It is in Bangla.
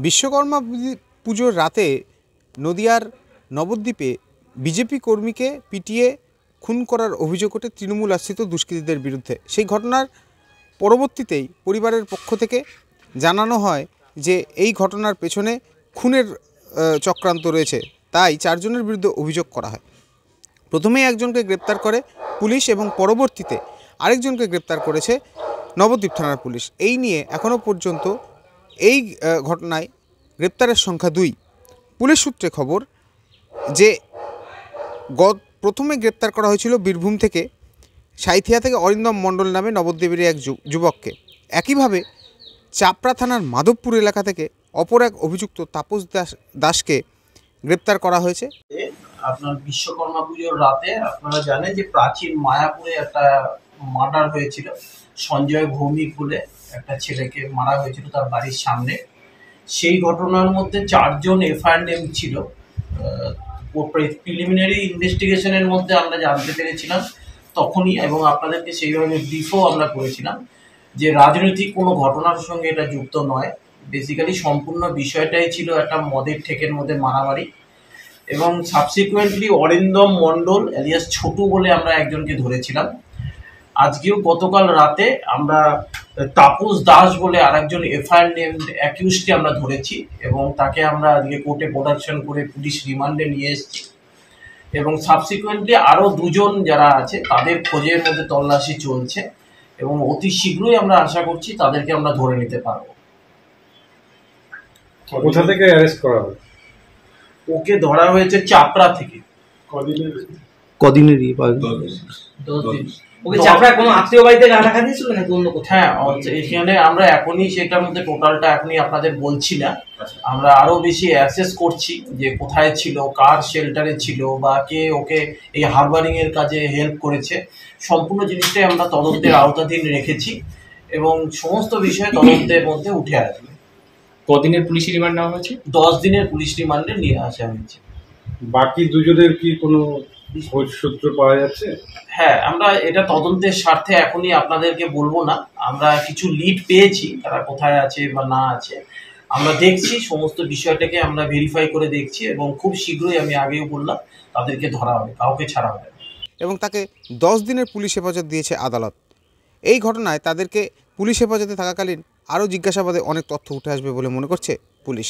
বিশ্বকর্মা পুজোর রাতে নদিয়ার নবদ্বীপে বিজেপি কর্মীকে পিটিয়ে খুন করার অভিযোগ ওঠে তৃণমূল আশ্রিত দুষ্কৃতীদের বিরুদ্ধে। সেই ঘটনার পরবর্তীতেই পরিবারের পক্ষ থেকে জানানো হয় যে এই ঘটনার পেছনে খুনের চক্রান্ত রয়েছে, তাই 4 জনের বিরুদ্ধে অভিযোগ করা হয়। প্রথমেই একজনকে গ্রেপ্তার করে পুলিশ এবং পরবর্তীতে আরেকজনকে গ্রেপ্তার করেছে নবদ্বীপ থানার পুলিশ। এই নিয়ে এখনও পর্যন্ত এই ঘটনায় গ্রেপ্তারের সংখ্যা 2। পুলিশ সূত্রে খবর যে প্রথমে গ্রেপ্তার করা হয়েছিল বীরভূম থেকে, সাঁইথিয়া থেকে অরিন্দম মণ্ডল নামে নবদ্বীপের এক যুবককে। একইভাবে চাপড়া থানার মাধবপুর এলাকা থেকে অপর এক অভিযুক্ত তাপস দাসকে গ্রেপ্তার করা হয়েছে। আপনার বিশ্বকর্মা পুজোর রাতে আপনারা জানেন যে প্রাচীন মায়াপুরে একটা মার্ডার হয়েছিল। সঞ্জয় ভৌমিক বলে একটা ছেলেকে মারা হয়েছিল তার বাড়ির সামনে। সেই ঘটনার মধ্যে 4 জন এফআইআর নেম ছিল। প্রিলিমিনারি ইনভেস্টিগেশনের মধ্যে আমরা জানতে পেরেছিলাম তখনই, এবং আপনাদেরকে সেইভাবে ব্রিফও আমরা করেছিলাম যে রাজনৈতিক কোনো ঘটনার সঙ্গে এটা যুক্ত নয়। বেসিক্যালি সম্পূর্ণ বিষয়টাই ছিল একটা মদের ঠেকের মধ্যে মারামারি। এবং সাবসিকুয়েন্টলি অরিন্দম মণ্ডল এলিয়াস ছোটু বলে আমরা একজনকে ধরেছিলাম। আজকেও গতকাল রাতে আমরা তাপস দাস বলে আরেকজন এফআইআর নেম অ্যাকিউজকে আমরা ধরেছি এবং তাকে আমরা আজকে কোর্টে প্রোডাকশন করে পুলিশ রিমান্ডে নিয়ে এসেছি। এবং সাবসিকুয়েন্টলি আরও 2 জন যারা আছে তাদের খোঁজের মধ্যে তল্লাশি চলছে এবং অতি শীঘ্রই আমরা আশা করছি তাদেরকে আমরা ধরে নিতে পারবো। কোথা থেকে অ্যারেস্ট করা হবে? ওকে ধরা হয়েছে চাপড়া থেকে। কদিনেরই 10 দিন। ওকে চাপড়া কোনো আত্মীয় বাড়িতে রাখা দিয়েছিল নাকি অন্য কোথাও? হ্যাঁ, এখানে আমরা এখনই সেটার মধ্যে টোটালটা এখনই আপনাদের বলছি না। আমরা আরো বেশি অ্যাসেস করছি যে কোথায় ছিল, কার শেল্টারে ছিল, বা কে ওকে এই হারবারিং এর কাজে হেল্প করেছে। সম্পূর্ণ জিনিসটাই আমরা তদন্তের আওতাধীন রেখেছি এবং সমস্ত বিষয় তদন্তের মধ্যে উঠে আসবে। কদিনের পুলিশ রিমান্ড নেওয়া হয়েছে? 10 দিনের পুলিশ রিমান্ডে নিয়ে আসা হয়েছে। বাকি 2 জনের কি কোনো খোঁজ সূত্র পাওয়া যাচ্ছে? হ্যাঁ, আমরা এটা তদন্তের স্বার্থে এখনই আপনাদেরকে বলবো না। আমরা কিছু লিড পেয়েছি, তারা কোথায় আছে বা না আছে আমরা দেখছি। সমস্ত বিষয়টাকে আমরা ভেরিফাই করে দেখছি এবং খুব শীঘ্রই, আমি আগেও বললাম, তাদেরকে ধরা হবে, কাউকে ছাড়া হবে। এবং তাকে 10 দিনের পুলিশ হেফাজত দিয়েছে আদালত। এই ঘটনায় তাদেরকে পুলিশ হেফাজতে থাকাকালীন আরও জিজ্ঞাসাবাদে অনেক তথ্য উঠে আসবে বলে মনে করছে পুলিশ।